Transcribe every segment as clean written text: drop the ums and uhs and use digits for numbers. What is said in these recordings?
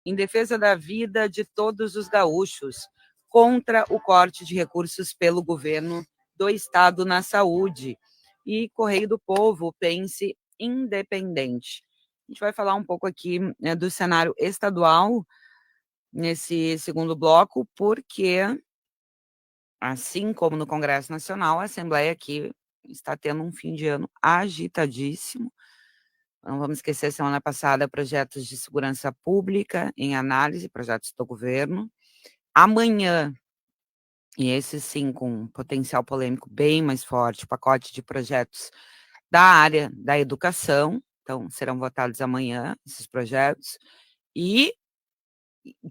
em defesa da vida de todos os gaúchos, contra o corte de recursos pelo governo do Estado na saúde. E Correio do Povo, pense independente. A gente vai falar um pouco aqui, né, do cenário estadual nesse segundo bloco, porque, assim como no Congresso Nacional, a Assembleia aqui está tendo um fim de ano agitadíssimo. Não vamos esquecer, semana passada, projetos de segurança pública em análise, projetos do governo. Amanhã, e esse sim com um potencial polêmico bem mais forte, pacote de projetos da área da educação, então serão votados amanhã esses projetos, e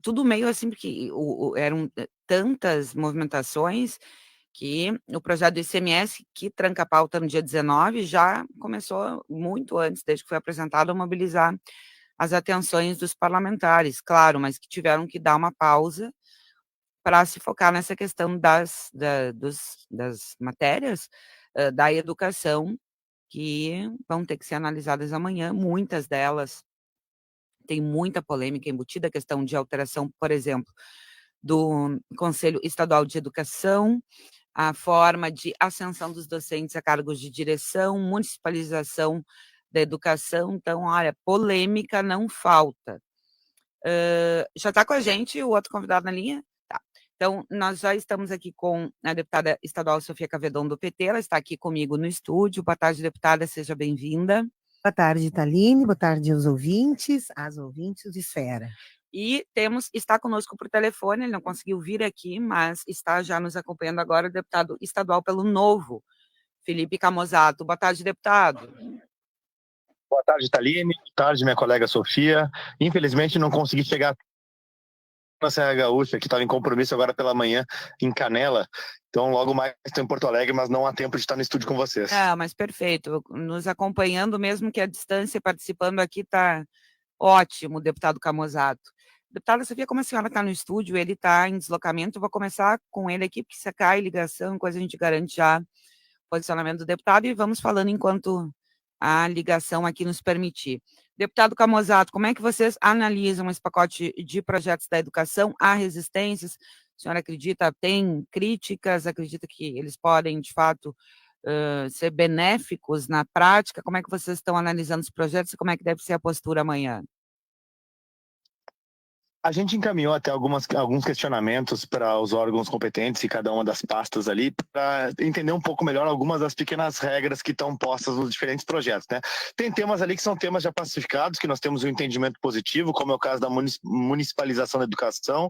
tudo meio assim, porque eram tantas movimentações que o projeto do ICMS, que tranca a pauta no dia 19, já começou muito antes, desde que foi apresentado, a mobilizar as atenções dos parlamentares, claro, mas que tiveram que dar uma pausa para se focar nessa questão das matérias da educação, que vão ter que ser analisadas amanhã. Muitas delas têm muita polêmica embutida, a questão de alteração, por exemplo, do Conselho Estadual de Educação, a forma de ascensão dos docentes a cargos de direção, municipalização da educação. Então, olha, polêmica não falta. Já está com a gente o outro convidado na linha? Tá. Então, nós já estamos aqui com a deputada estadual Sofia Cavedon, do PT, ela está aqui comigo no estúdio. Boa tarde, deputada, seja bem-vinda. Boa tarde, Thaline, boa tarde aos ouvintes, às ouvintes de Esfera. E está conosco por telefone, ele não conseguiu vir aqui, mas está já nos acompanhando agora o deputado estadual pelo Novo, Felipe Camozato. Boa tarde, deputado. Boa tarde, Thaline. Boa tarde, minha colega Sofia. Infelizmente, não consegui chegar na Serra Gaúcha, que estava em compromisso agora pela manhã, em Canela. Então, logo mais estou em Porto Alegre, mas não há tempo de estar no estúdio com vocês. Mas perfeito. Nos acompanhando, mesmo que à distância, participando aqui, está ótimo, deputado Camozato. Deputada Sofia, como a senhora está no estúdio, ele está em deslocamento, eu vou começar com ele aqui, porque se cai ligação, coisa a gente garante já o posicionamento do deputado, e vamos falando enquanto a ligação aqui nos permitir. Deputado Camozato, como é que vocês analisam esse pacote de projetos da educação? Há resistências? A senhora acredita, tem críticas, acredita que eles podem, de fato, ser benéficos na prática? Como é que vocês estão analisando os projetos e como é que deve ser a postura amanhã? A gente encaminhou até alguns questionamentos para os órgãos competentes e cada uma das pastas ali, para entender um pouco melhor algumas das pequenas regras que estão postas nos diferentes projetos, né? Tem temas ali que são temas já pacificados, que nós temos um entendimento positivo, como é o caso da municipalização da educação.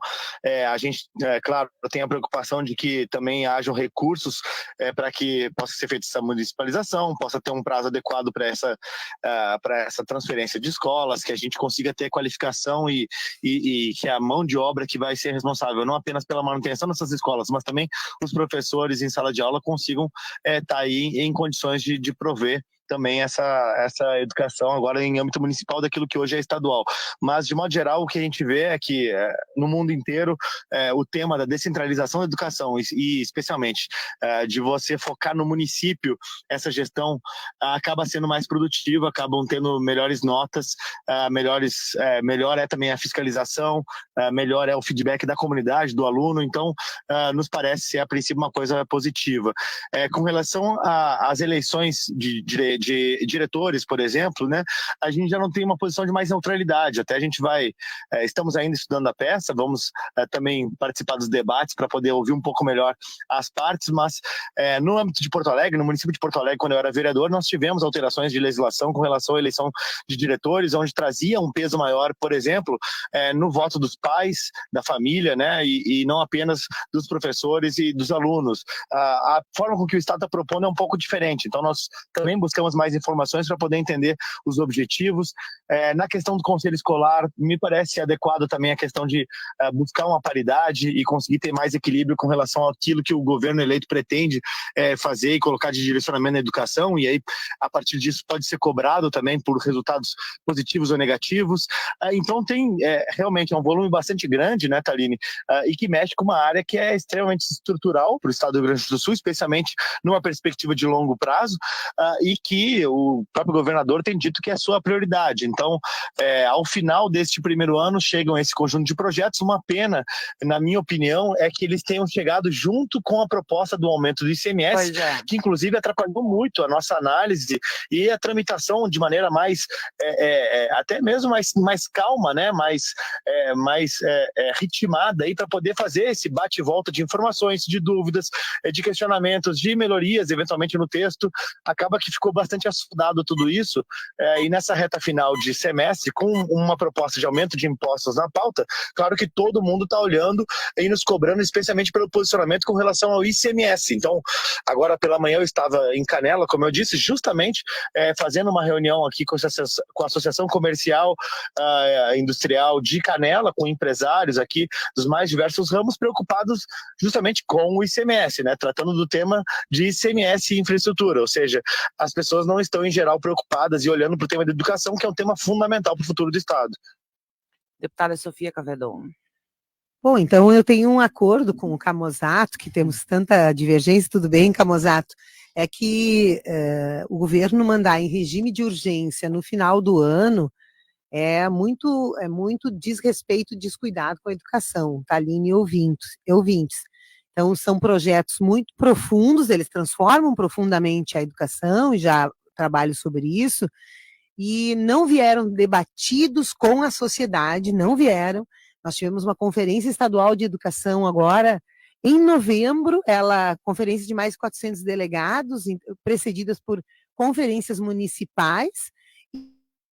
A gente, claro, tem a preocupação de que também hajam recursos para que possa ser feita essa municipalização, possa ter um prazo adequado para essa transferência de escolas, que a gente consiga ter qualificação e que é a mão de obra que vai ser responsável não apenas pela manutenção dessas escolas, mas também os professores em sala de aula consigam estar aí em condições de prover também essa educação agora em âmbito municipal daquilo que hoje é estadual. Mas, de modo geral, o que a gente vê é que no mundo inteiro o tema da descentralização da educação e especialmente de você focar no município, essa gestão acaba sendo mais produtiva, acabam tendo melhores notas, melhor é também a fiscalização, melhor é o feedback da comunidade, do aluno, então nos parece ser a princípio uma coisa positiva. Com relação às eleições de diretores, por exemplo, né, a gente já não tem uma posição de mais neutralidade, até a gente estamos ainda estudando a peça, vamos também participar dos debates para poder ouvir um pouco melhor as partes, mas no âmbito de Porto Alegre, no município de Porto Alegre, quando eu era vereador, nós tivemos alterações de legislação com relação à eleição de diretores, onde trazia um peso maior, por exemplo, no voto dos pais, da família, né, e não apenas dos professores e dos alunos. A forma com que o Estado está propondo é um pouco diferente, então nós também buscamos mais informações para poder entender os objetivos. Na questão do conselho escolar, me parece adequado também a questão de buscar uma paridade e conseguir ter mais equilíbrio com relação àquilo que o governo eleito pretende fazer e colocar de direcionamento na educação, e aí, a partir disso, pode ser cobrado também por resultados positivos ou negativos. Então, tem realmente um volume bastante grande, né, Thaline, e que mexe com uma área que é extremamente estrutural para o estado do Rio Grande do Sul, especialmente numa perspectiva de longo prazo, e que que o próprio governador tem dito que é sua prioridade. Então, ao final deste primeiro ano, chegam esse conjunto de projetos. Uma pena, na minha opinião, é que eles tenham chegado junto com a proposta do aumento do ICMS, que inclusive atrapalhou muito a nossa análise e a tramitação de maneira mais, até mesmo mais calma, né? mais ritmada, para poder fazer esse bate-volta de informações, de dúvidas, de questionamentos, de melhorias, eventualmente no texto. Acaba que ficou bastante assodado tudo isso, e nessa reta final de semestre, com uma proposta de aumento de impostos na pauta, claro que todo mundo está olhando e nos cobrando, especialmente pelo posicionamento com relação ao ICMS. Então, agora pela manhã eu estava em Canela, como eu disse, justamente fazendo uma reunião aqui com a Associação Comercial Industrial de Canela, com empresários aqui dos mais diversos ramos, preocupados justamente com o ICMS, né? Tratando do tema de ICMS e infraestrutura, ou seja, as pessoas não estão em geral preocupadas e olhando para o tema da educação, que é um tema fundamental para o futuro do Estado. Deputada Sofia Cavedon. Bom, então eu tenho um acordo com o Camozzato, que temos tanta divergência, tudo bem, Camozzato? É que o governo mandar em regime de urgência no final do ano é muito desrespeito e descuidado com a educação, Taline e ouvintes. Então, são projetos muito profundos, eles transformam profundamente a educação, e já trabalho sobre isso, e não vieram debatidos com a sociedade, não vieram. Nós tivemos uma conferência estadual de educação agora, em novembro, conferência de mais de 400 delegados, precedidas por conferências municipais,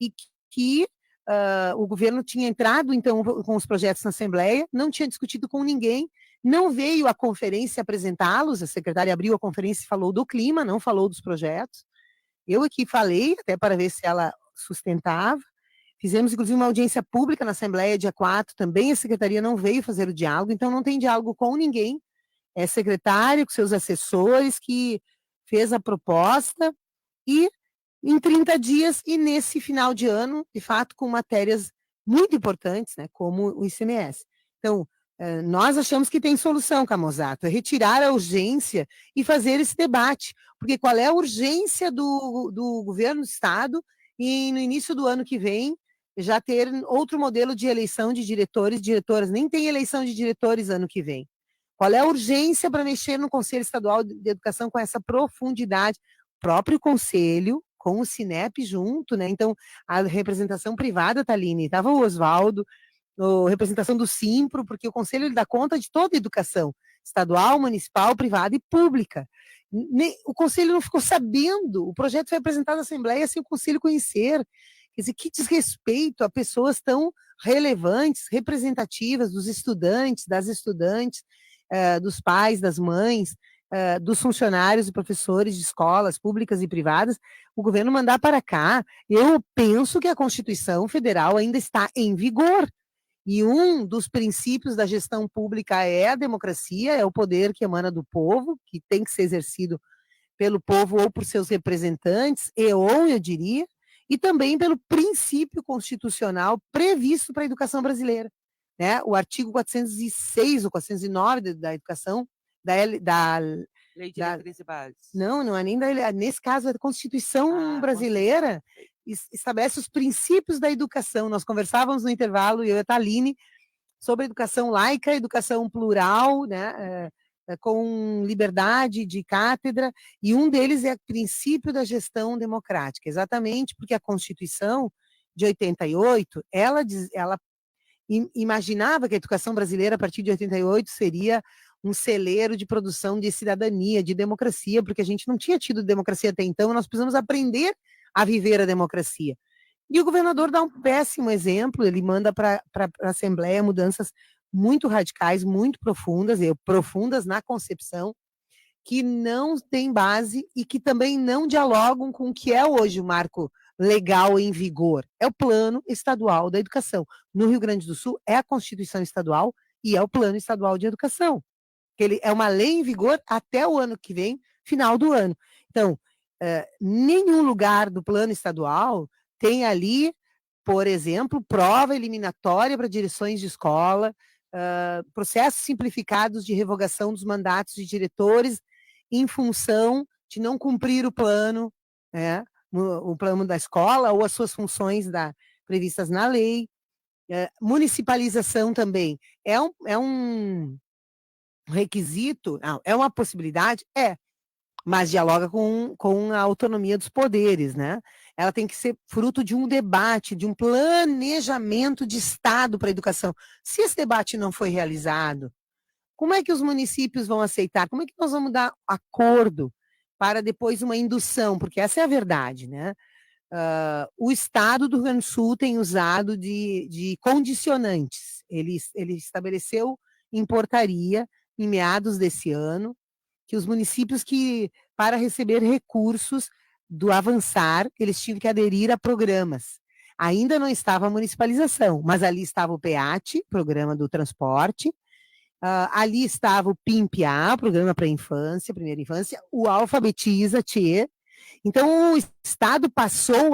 e que o governo tinha entrado, então, com os projetos na Assembleia, não tinha discutido com ninguém, não veio à conferência apresentá-los, a secretária abriu a conferência e falou do clima, não falou dos projetos. Eu aqui falei, até para ver se ela sustentava. Fizemos, inclusive, uma audiência pública na Assembleia, dia 4, também a secretaria não veio fazer o diálogo, então não tem diálogo com ninguém. É secretário, com seus assessores, que fez a proposta, e em 30 dias, e nesse final de ano, de fato, com matérias muito importantes, né, como o ICMS. Então, nós achamos que tem solução, Camozzato, é retirar a urgência e fazer esse debate, porque qual é a urgência do governo do Estado e no início do ano que vem já ter outro modelo de eleição de diretores e diretoras, nem tem eleição de diretores ano que vem. Qual é a urgência para mexer no Conselho Estadual de Educação com essa profundidade? O próprio Conselho, com o Cinep junto, né? Então, a representação privada, Taline, estava o Oswaldo, a representação do Simpro, porque o Conselho ele dá conta de toda a educação, estadual, municipal, privada e pública. O Conselho não ficou sabendo, o projeto foi apresentado à Assembleia sem o Conselho conhecer. Quer dizer, que desrespeito a pessoas tão relevantes, representativas dos estudantes, das estudantes, dos pais, das mães, dos funcionários e professores de escolas públicas e privadas, o governo mandar para cá. Eu penso que a Constituição Federal ainda está em vigor. E um dos princípios da gestão pública é a democracia, é o poder que emana do povo, que tem que ser exercido pelo povo ou por seus representantes, eu diria, e também pelo princípio constitucional previsto para a educação brasileira. Né? O artigo 406 ou 409 da educação, da Lei de Diretrizes e Bases. Não é nem nesse caso, a Constituição brasileira estabelece os princípios da educação. Nós conversávamos no intervalo, eu e a Taline, sobre educação laica, educação plural, né, com liberdade de cátedra, e um deles é o princípio da gestão democrática, exatamente porque a Constituição de 88, ela imaginava que a educação brasileira, a partir de 88, seria um celeiro de produção de cidadania, de democracia, porque a gente não tinha tido democracia até então, nós precisamos aprender a viver a democracia. E o governador dá um péssimo exemplo, ele manda para a Assembleia mudanças muito radicais, muito profundas na concepção, que não têm base e que também não dialogam com o que é hoje o marco legal em vigor. É o Plano Estadual da Educação. No Rio Grande do Sul, é a Constituição Estadual e é o Plano Estadual de Educação. Ele é uma lei em vigor até o ano que vem, final do ano. Então, nenhum lugar do Plano Estadual tem ali, por exemplo, prova eliminatória para direções de escola, processos simplificados de revogação dos mandatos de diretores em função de não cumprir o plano, né? o plano da escola ou as suas funções previstas na lei. Municipalização também é um requisito, não, é uma possibilidade? Mas dialoga com a autonomia dos poderes, né? Ela tem que ser fruto de um debate, de um planejamento de Estado para a educação. Se esse debate não foi realizado, como é que os municípios vão aceitar? Como é que nós vamos dar acordo para depois uma indução? Porque essa é a verdade, né? O Estado do Rio Grande do Sul tem usado de condicionantes. Ele estabeleceu em portaria, em meados desse ano, que os municípios para receber recursos do Avançar, eles tinham que aderir a programas. Ainda não estava a municipalização, mas ali estava o PEAT, Programa do Transporte, ali estava o PIMPA, Programa para a Infância, Primeira Infância, o Alfabetiza, TIE. Então, o Estado passou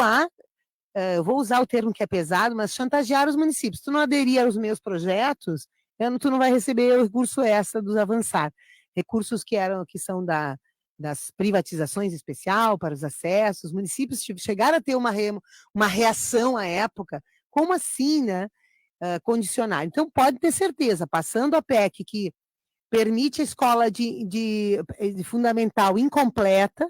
eu vou usar o termo que é pesado, mas chantagear os municípios. Se tu não aderir aos meus projetos, tu não vai receber o recurso extra dos Avançar. Recursos que são das privatizações especial para os acessos. Os municípios chegaram a ter uma reação à época. Como assim, né? Condicionar. Então, pode ter certeza, passando a PEC que permite a escola de fundamental incompleta,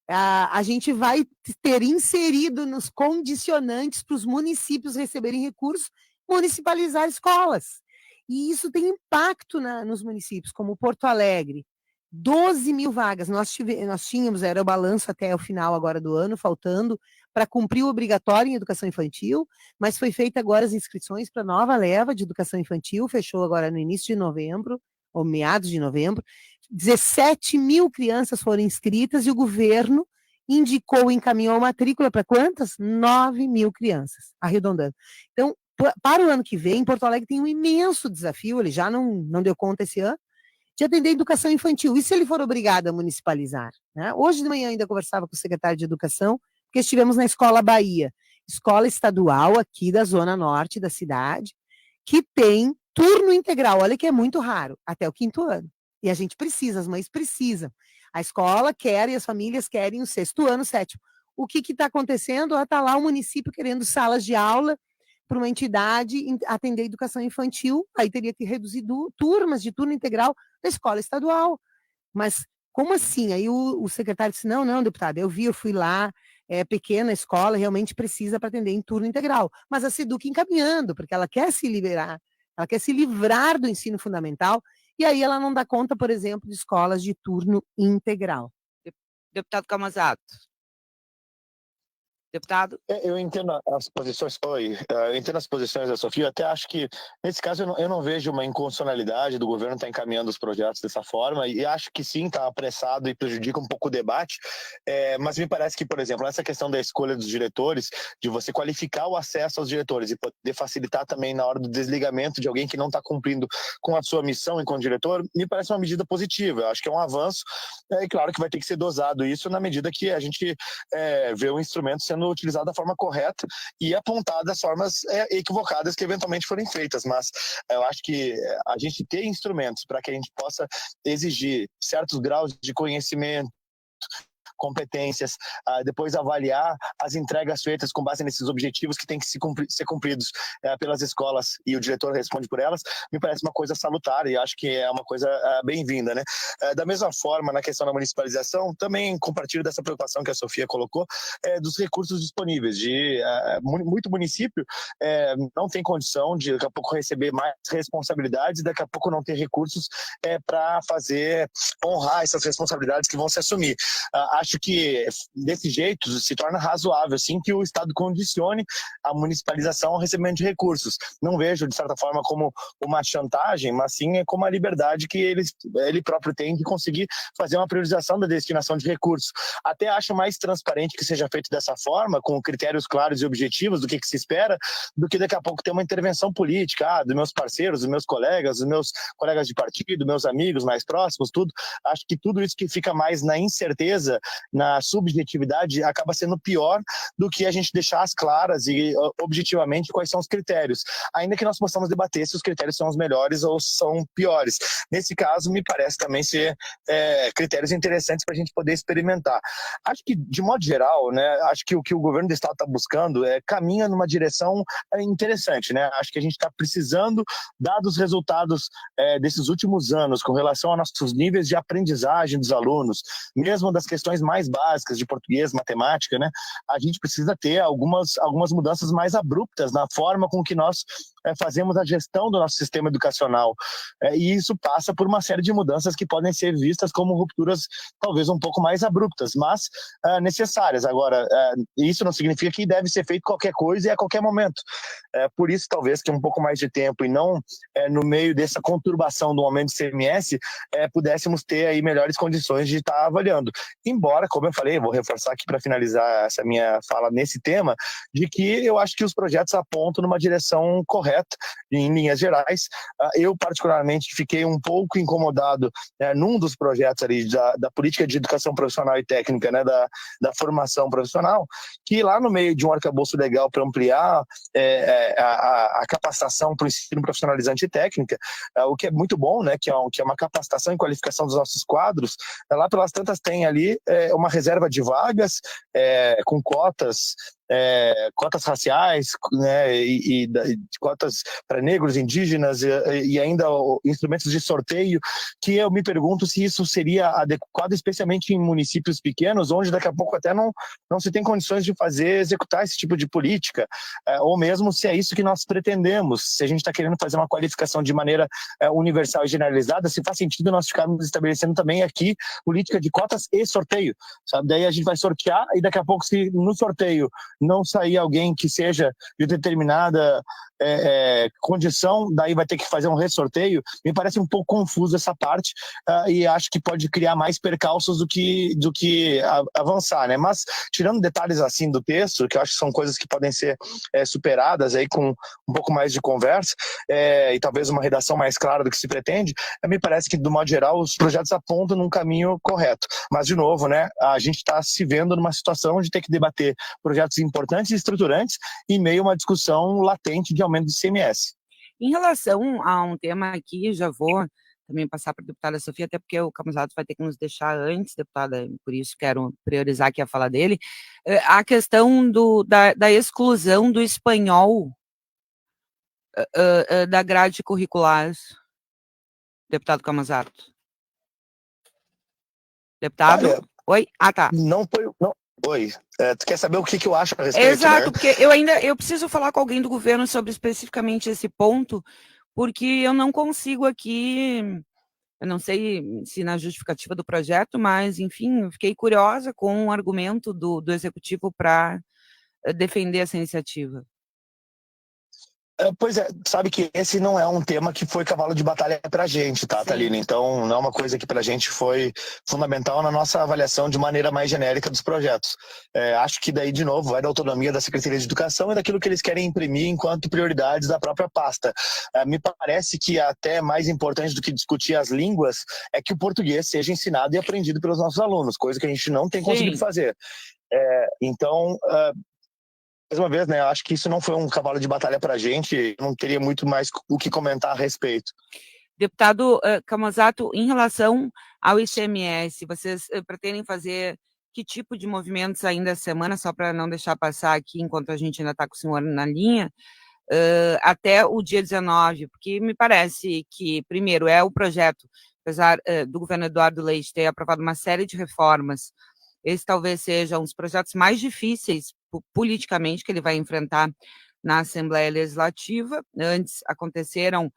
a gente vai ter inserido nos condicionantes para os municípios receberem recursos, municipalizar escolas. E isso tem impacto nos municípios, como Porto Alegre, 12 mil vagas. Nós tínhamos, era o balanço até o final agora do ano, faltando para cumprir o obrigatório em educação infantil, mas foi feita agora as inscrições para a nova leva de educação infantil, fechou agora no início de novembro, ou meados de novembro. 17 mil crianças foram inscritas e o governo indicou, encaminhou a matrícula para quantas? 9 mil crianças, arredondando. Então, para o ano que vem, Porto Alegre tem um imenso desafio, ele já não deu conta esse ano, de atender a educação infantil. E se ele for obrigado a municipalizar? Né? Hoje de manhã ainda conversava com o secretário de Educação, porque estivemos na Escola Bahia, escola estadual aqui da zona norte da cidade, que tem turno integral, olha que é muito raro, até o 5º ano. E a gente precisa, as mães precisam. A escola quer e as famílias querem o 6º ano, 7º. O que está acontecendo? Está lá o município querendo salas de aula para uma entidade atender a educação infantil, aí teria que reduzir turmas de turno integral da escola estadual. Mas como assim? Aí o secretário disse, não, deputada, eu fui lá, pequena escola, realmente precisa para atender em turno integral. Mas a SEDUC encaminhando, porque ela quer se liberar, ela quer se livrar do ensino fundamental, e aí ela não dá conta, por exemplo, de escolas de turno integral. Deputado Camazzato. Deputado? Eu entendo as posições, eu entendo as posições da Sofia, até acho que, nesse caso, eu não vejo uma inconstitucionalidade do governo estar encaminhando os projetos dessa forma, e acho que sim, está apressado e prejudica um pouco o debate, mas me parece que, por exemplo, essa questão da escolha dos diretores, de você qualificar o acesso aos diretores e poder facilitar também na hora do desligamento de alguém que não está cumprindo com a sua missão enquanto diretor, me parece uma medida positiva, eu acho que é um avanço, e claro que vai ter que ser dosado isso na medida que a gente vê o instrumento sendo utilizado da forma correta e apontar das formas equivocadas que eventualmente forem feitas, mas eu acho que a gente ter instrumentos para que a gente possa exigir certos graus de conhecimento, competências, depois avaliar as entregas feitas com base nesses objetivos que têm que ser cumpridos pelas escolas e o diretor responde por elas, me parece uma coisa salutar e acho que é uma coisa bem-vinda, né? Da mesma forma, na questão da municipalização, também compartilho dessa preocupação que a Sofia colocou, dos recursos disponíveis, de muito município não tem condição de daqui a pouco receber mais responsabilidades, daqui a pouco não ter recursos para honrar essas responsabilidades que vão se assumir. Acho que desse jeito se torna razoável assim, que o Estado condicione a municipalização ao recebimento de recursos. Não vejo, de certa forma, como uma chantagem, mas sim como a liberdade que ele próprio tem de conseguir fazer uma priorização da destinação de recursos. Até acho mais transparente que seja feito dessa forma, com critérios claros e objetivos do que se espera, do que daqui a pouco ter uma intervenção política, dos meus parceiros, dos meus colegas de partido, meus amigos mais próximos, tudo. Acho que tudo isso que fica mais na incerteza na subjetividade, acaba sendo pior do que a gente deixar as claras e objetivamente quais são os critérios, ainda que nós possamos debater se os critérios são os melhores ou são piores. Nesse caso, me parece também ser critérios interessantes para a gente poder experimentar. Acho que, de modo geral, né, acho que o que o governo do estado está buscando caminha numa direção interessante, né? Acho que a gente está precisando, dados os resultados desses últimos anos com relação aos nossos níveis de aprendizagem dos alunos, mesmo das questões mais básicas de português, matemática, né? A gente precisa ter algumas mudanças mais abruptas na forma com que nós fazemos a gestão do nosso sistema educacional. E isso passa por uma série de mudanças que podem ser vistas como rupturas talvez um pouco mais abruptas, mas necessárias. Agora, isso não significa que deve ser feito qualquer coisa e a qualquer momento. Por isso, talvez, que um pouco mais de tempo e não no meio dessa conturbação do aumento do CMS, pudéssemos ter aí melhores condições de estar avaliando. Embora, como eu falei, vou reforçar aqui para finalizar essa minha fala nesse tema, de que eu acho que os projetos apontam numa direção correta, em linhas gerais. Eu, particularmente, fiquei um pouco incomodado num dos projetos ali da política de educação profissional e técnica, né, da formação profissional, que lá no meio de um arcabouço legal para ampliar a capacitação para o ensino profissionalizante e técnica, o que é muito bom, né, que é uma capacitação e qualificação dos nossos quadros, lá pelas tantas tem ali uma reserva de vagas com cotas raciais, né, e cotas para negros, indígenas e ainda instrumentos de sorteio, que eu me pergunto se isso seria adequado, especialmente em municípios pequenos, onde daqui a pouco até não se tem condições de executar esse tipo de política, ou mesmo se é isso que nós pretendemos, se a gente está querendo fazer uma qualificação de maneira universal e generalizada, se faz sentido nós ficarmos estabelecendo também aqui política de cotas e sorteio, sabe? Daí a gente vai sortear e daqui a pouco, se no sorteio não sair alguém que seja de determinada condição, daí vai ter que fazer um ressorteio. Me parece um pouco confuso essa parte, e acho que pode criar mais percalços do que avançar, né? Mas, tirando detalhes assim do texto, que eu acho que são coisas que podem ser superadas aí com um pouco mais de conversa, e talvez uma redação mais clara do que se pretende, me parece que, do modo geral, os projetos apontam num caminho correto. Mas, de novo, né, a gente está se vendo numa situação de ter que debater projetos importantes e estruturantes em meio a uma discussão latente de aumento do ICMS. Em relação a um tema aqui, já vou também passar para a deputada Sofia, até porque o Camusato vai ter que nos deixar antes, deputada, por isso quero priorizar aqui a fala dele, a questão da exclusão do espanhol da grade curricular, deputado Camusato. Deputado? Olha, oi? Ah, tá. Não foi... Não. Oi, tu quer saber o que eu acho a respeito? Exato, né? porque eu preciso falar com alguém do governo sobre especificamente esse ponto, porque eu não consigo aqui, eu não sei se na justificativa do projeto, mas, enfim, eu fiquei curiosa com o argumento do executivo para defender essa iniciativa. Pois é, sabe que esse não é um tema que foi cavalo de batalha para a gente, tá, Thalina? Então, não é uma coisa que para a gente foi fundamental na nossa avaliação de maneira mais genérica dos projetos. Acho que daí, de novo, vai da autonomia da Secretaria de Educação e daquilo que eles querem imprimir enquanto prioridades da própria pasta. Me parece que até mais importante do que discutir as línguas é que o português seja ensinado e aprendido pelos nossos alunos, coisa que a gente não tem conseguido fazer. Então... mais uma vez, né, eu acho que isso não foi um cavalo de batalha para a gente, não teria muito mais o que comentar a respeito. Deputado Camusato, em relação ao ICMS, vocês pretendem fazer que tipo de movimentos ainda essa semana, só para não deixar passar aqui enquanto a gente ainda está com o senhor na linha, até o dia 19, porque me parece que, primeiro, o projeto, apesar do governo Eduardo Leite ter aprovado uma série de reformas, esse talvez seja um dos projetos mais difíceis politicamente que ele vai enfrentar na Assembleia Legislativa. Antes aconteceram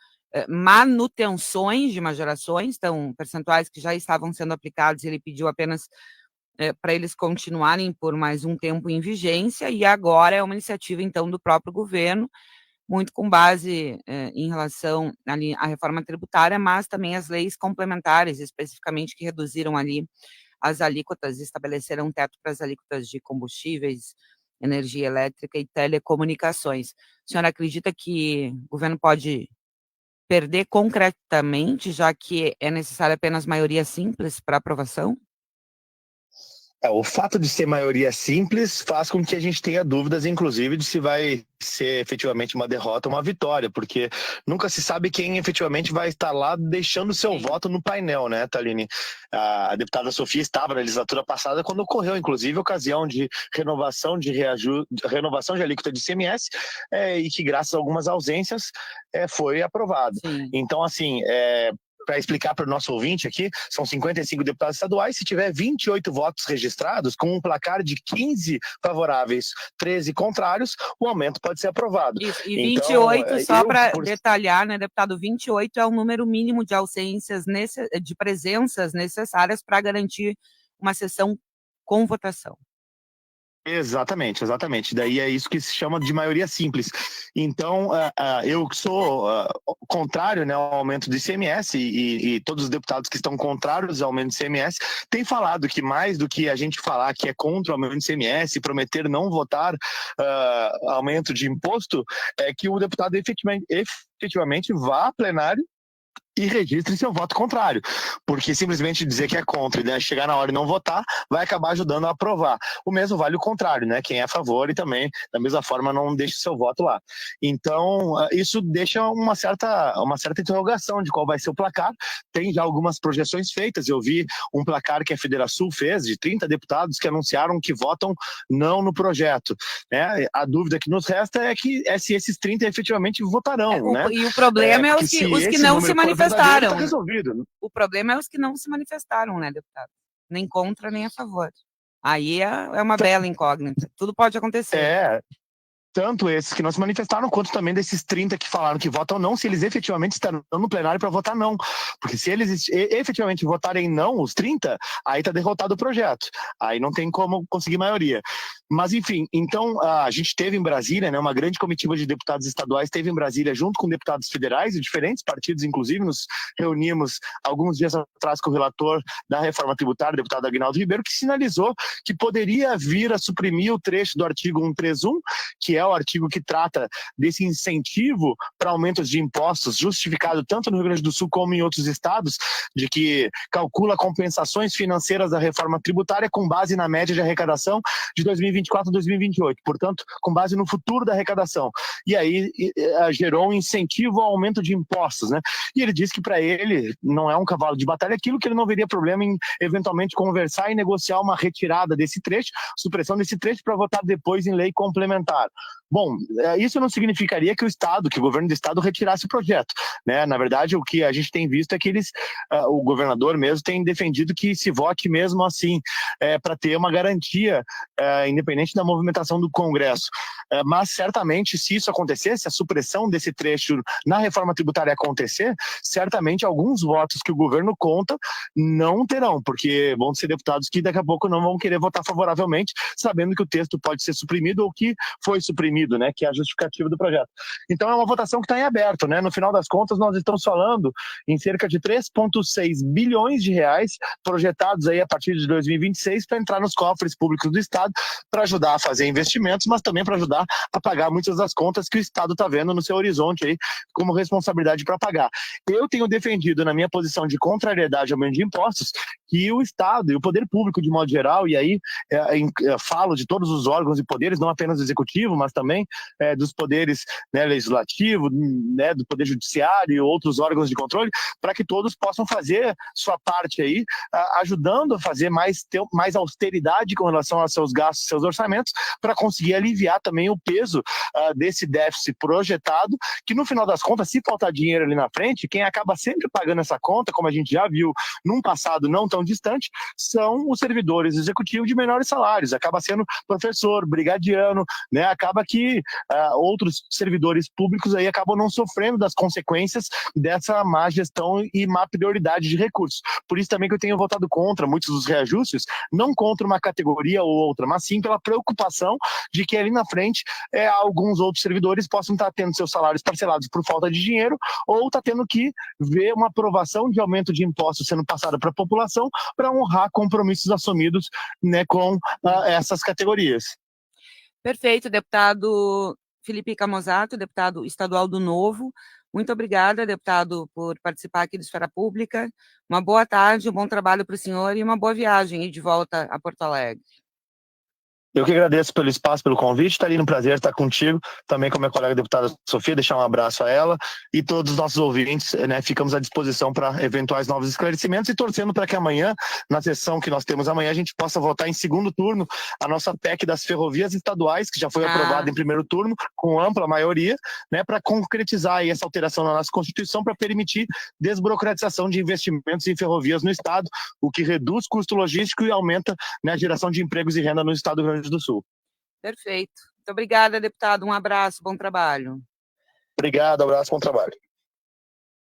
manutenções de majorações, então percentuais que já estavam sendo aplicados, ele pediu apenas para eles continuarem por mais um tempo em vigência, e agora é uma iniciativa, então, do próprio governo, muito com base em relação ali à reforma tributária, mas também as leis complementares, especificamente, que reduziram ali as alíquotas, estabeleceram um teto para as alíquotas de combustíveis, energia elétrica e telecomunicações. A senhora acredita que o governo pode perder concretamente, já que é necessária apenas maioria simples para aprovação? O fato de ser maioria simples faz com que a gente tenha dúvidas, inclusive, de se vai ser efetivamente uma derrota ou uma vitória, porque nunca se sabe quem efetivamente vai estar lá deixando seu voto no painel, né, Thaline? A deputada Sofia estava na legislatura passada quando ocorreu, inclusive, a ocasião de renovação de alíquota de ICMS, e que, graças a algumas ausências, foi aprovado. Sim. Então, assim, para explicar para o nosso ouvinte aqui, são 55 deputados estaduais, se tiver 28 votos registrados, com um placar de 15 favoráveis, 13 contrários, o aumento pode ser aprovado. Isso, e 28, então, só para detalhar, né, deputado, 28 é o número mínimo de ausências, de presenças necessárias para garantir uma sessão com votação. Exatamente. Daí é isso que se chama de maioria simples. Então, eu sou contrário, né, ao aumento do ICMS e todos os deputados que estão contrários ao aumento do ICMS têm falado que mais do que a gente falar que é contra o aumento do ICMS e prometer não votar aumento de imposto, é que o deputado efetivamente vá a plenário e registre seu voto contrário, porque simplesmente dizer que é contra e, né, chegar na hora e não votar vai acabar ajudando a aprovar. O mesmo vale o contrário, né? Quem é a favor e também, da mesma forma, não deixe seu voto lá. Então, isso deixa uma certa interrogação de qual vai ser o placar. Tem já algumas projeções feitas. Eu vi um placar que a Federação fez de 30 deputados que anunciaram que votam não no projeto, né? A dúvida que nos resta é se esses 30 efetivamente votarão, né? E o problema é os que não se manifestaram. Tá resolvido. O problema é os que não se manifestaram, né, deputado? Nem contra, nem a favor. Aí é uma bela incógnita. Tudo pode acontecer. Tanto esses que não se manifestaram, quanto também desses 30 que falaram que votam não, se eles efetivamente estarão no plenário para votar não. Porque se eles efetivamente votarem não, os 30, aí está derrotado o projeto. Aí não tem como conseguir maioria. Mas, enfim, então a gente teve em Brasília, né, uma grande comitiva de deputados estaduais, teve em Brasília junto com deputados federais de diferentes partidos, inclusive nos reunimos alguns dias atrás com o relator da reforma tributária, o deputado Aguinaldo Ribeiro, que sinalizou que poderia vir a suprimir o trecho do artigo 131, que é o artigo que trata desse incentivo para aumentos de impostos, justificado tanto no Rio Grande do Sul como em outros estados, de que calcula compensações financeiras da reforma tributária com base na média de arrecadação de 2024 a 2028, portanto, com base no futuro da arrecadação. E aí gerou um incentivo ao aumento de impostos, né? E ele disse que para ele não é um cavalo de batalha aquilo, que ele não veria problema em eventualmente conversar e negociar uma retirada desse trecho, supressão desse trecho, para votar depois em lei complementar. Bom, isso não significaria que o governo do estado retirasse o projeto, né? Na verdade, o que a gente tem visto é que o governador mesmo tem defendido que se vote mesmo assim, para ter uma garantia, independente da movimentação do Congresso. Mas certamente, se isso acontecer, se a supressão desse trecho na reforma tributária acontecer, certamente alguns votos que o governo conta não terão, porque vão ser deputados que daqui a pouco não vão querer votar favoravelmente, sabendo que o texto pode ser suprimido ou que foi suprimido, né, que é a justificativa do projeto. Então é uma votação que está em aberto, né? No final das contas, nós estamos falando em cerca de 3,6 bilhões de reais projetados aí a partir de 2026 para entrar nos cofres públicos do estado, para ajudar a fazer investimentos, mas também para ajudar a pagar muitas das contas que o estado está vendo no seu horizonte aí como responsabilidade para pagar. Eu tenho defendido, na minha posição de contrariedade ao aumento de impostos, que o estado e o poder público de modo geral, e aí falo de todos os órgãos e poderes, não apenas do executivo, mas também dos poderes, né, legislativo, né, do poder judiciário e outros órgãos de controle, para que todos possam fazer sua parte aí, ajudando a fazer ter mais austeridade com relação aos seus gastos, seus orçamentos, para conseguir aliviar também o peso desse déficit projetado, que no final das contas, se faltar dinheiro ali na frente, quem acaba sempre pagando essa conta, como a gente já viu num passado não tão distante, são os servidores executivos de menores salários, acaba sendo professor, brigadiano, né? Acaba que outros servidores públicos aí acabam não sofrendo das consequências dessa má gestão e má prioridade de recursos. Por isso também que eu tenho votado contra muitos dos reajustes, não contra uma categoria ou outra, mas sim pela preocupação de que ali na frente alguns outros servidores possam estar tendo seus salários parcelados por falta de dinheiro, ou estar tendo que ver uma aprovação de aumento de impostos sendo passada para a população para honrar compromissos assumidos, né, com essas categorias. Perfeito, deputado Felipe Camozzato, deputado estadual do Novo. Muito obrigada, deputado, por participar aqui do Esfera Pública. Uma boa tarde, um bom trabalho para o senhor e uma boa viagem aí de volta a Porto Alegre. Eu que agradeço pelo espaço, pelo convite, Thalina, um prazer estar contigo, também com a minha colega deputada Sofia, deixar um abraço a ela e todos os nossos ouvintes, né, ficamos à disposição para eventuais novos esclarecimentos e torcendo para que amanhã, na sessão que nós temos amanhã, a gente possa votar em segundo turno a nossa PEC das ferrovias estaduais, que já foi aprovada em primeiro turno, com ampla maioria, né, para concretizar aí essa alteração na nossa Constituição para permitir desburocratização de investimentos em ferrovias no Estado, o que reduz custo logístico e aumenta, né, a geração de empregos e renda no Estado do Rio Grande do Sul. Perfeito. Muito obrigada, deputado. Um abraço, bom trabalho. Obrigado, abraço, bom trabalho.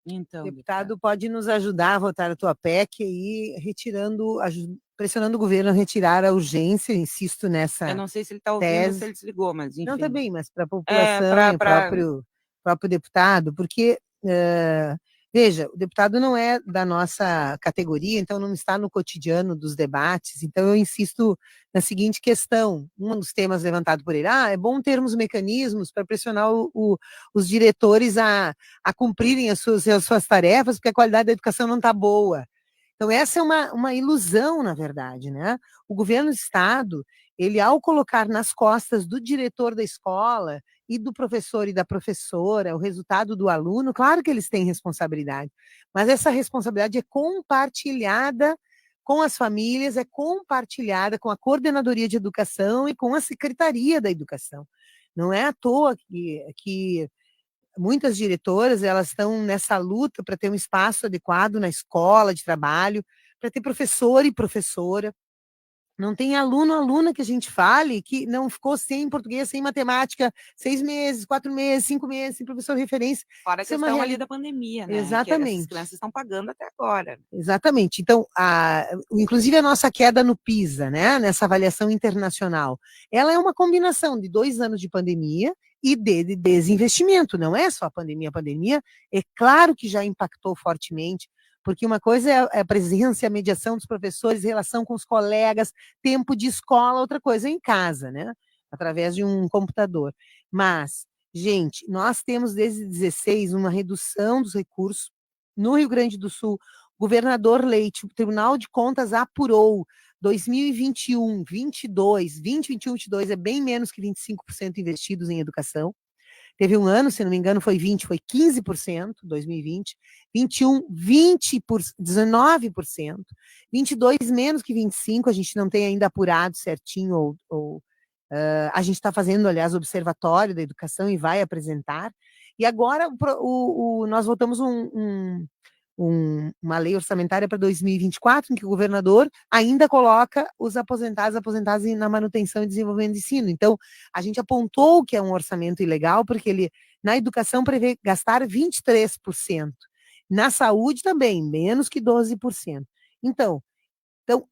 Então, deputado, pode nos ajudar a votar a tua PEC e retirando, pressionando o governo a retirar a urgência, insisto nessa. Eu não sei se ele está ouvindo ou se ele desligou, mas enfim. Não, também, mas para a população, o próprio deputado, porque veja, o deputado não é da nossa categoria, então não está no cotidiano dos debates, então eu insisto na seguinte questão, um dos temas levantado por ele, é bom termos mecanismos para pressionar os diretores a cumprirem as suas tarefas, porque a qualidade da educação não está boa. Então essa é uma ilusão, na verdade, né? O governo do Estado, ele ao colocar nas costas do diretor da escola e do professor e da professora o resultado do aluno, claro que eles têm responsabilidade, mas essa responsabilidade é compartilhada com as famílias, é compartilhada com a Coordenadoria de Educação e com a Secretaria da Educação. Não é à toa que muitas diretoras, elas estão nessa luta para ter um espaço adequado na escola de trabalho, para ter professor e professora. Não tem aluno ou aluna que a gente fale que não ficou sem português, sem matemática, 6 meses, 4 meses, 5 meses, sem professor de referência. Fora a questão ali da pandemia, né? Exatamente. Que as crianças estão pagando até agora. Exatamente. Então, inclusive a nossa queda no PISA, né, nessa avaliação internacional, ela é uma combinação de 2 anos de pandemia e de desinvestimento. Não é só a pandemia. A pandemia, é claro que já impactou fortemente, porque uma coisa é a presença e a mediação dos professores, relação com os colegas, tempo de escola, outra coisa é em casa, né? Através de um computador. Mas, gente, nós temos desde 16 uma redução dos recursos. No Rio Grande do Sul, o governador Leite, o Tribunal de Contas apurou 2021, 22, 20, 21, 22 é bem menos que 25% investidos em educação. Teve um ano, se não me engano, foi 20, foi 15%, 2020, 21, 19%, 22 menos que 25%, a gente não tem ainda apurado certinho, a gente está fazendo, aliás, o Observatório da Educação e vai apresentar. E agora nós votamos uma lei orçamentária para 2024, em que o governador ainda coloca os aposentados na manutenção e desenvolvimento de ensino. Então, a gente apontou que é um orçamento ilegal, porque ele, na educação, prevê gastar 23%. Na saúde também, menos que 12%. Então,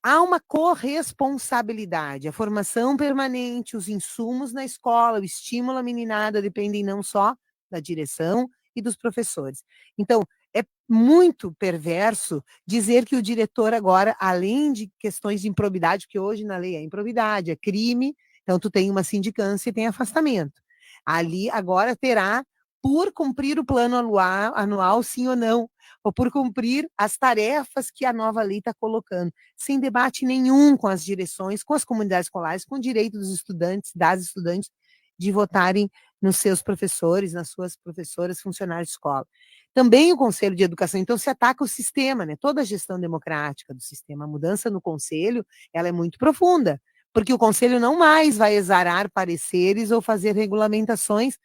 há uma corresponsabilidade, a formação permanente, os insumos na escola, o estímulo à meninada dependem não só da direção e dos professores. Então, é muito perverso dizer que o diretor agora, além de questões de improbidade, que hoje na lei é improbidade, é crime, então tu tem uma sindicância e tem afastamento. Ali agora terá, por cumprir o plano anual, sim ou não, ou por cumprir as tarefas que a nova lei está colocando, sem debate nenhum com as direções, com as comunidades escolares, com o direito dos estudantes, das estudantes, de votarem nos seus professores, nas suas professoras, funcionários de escola. Também o Conselho de Educação, então se ataca o sistema, né? Toda a gestão democrática do sistema, a mudança no Conselho, ela é muito profunda, porque o Conselho não mais vai exarar pareceres ou fazer regulamentações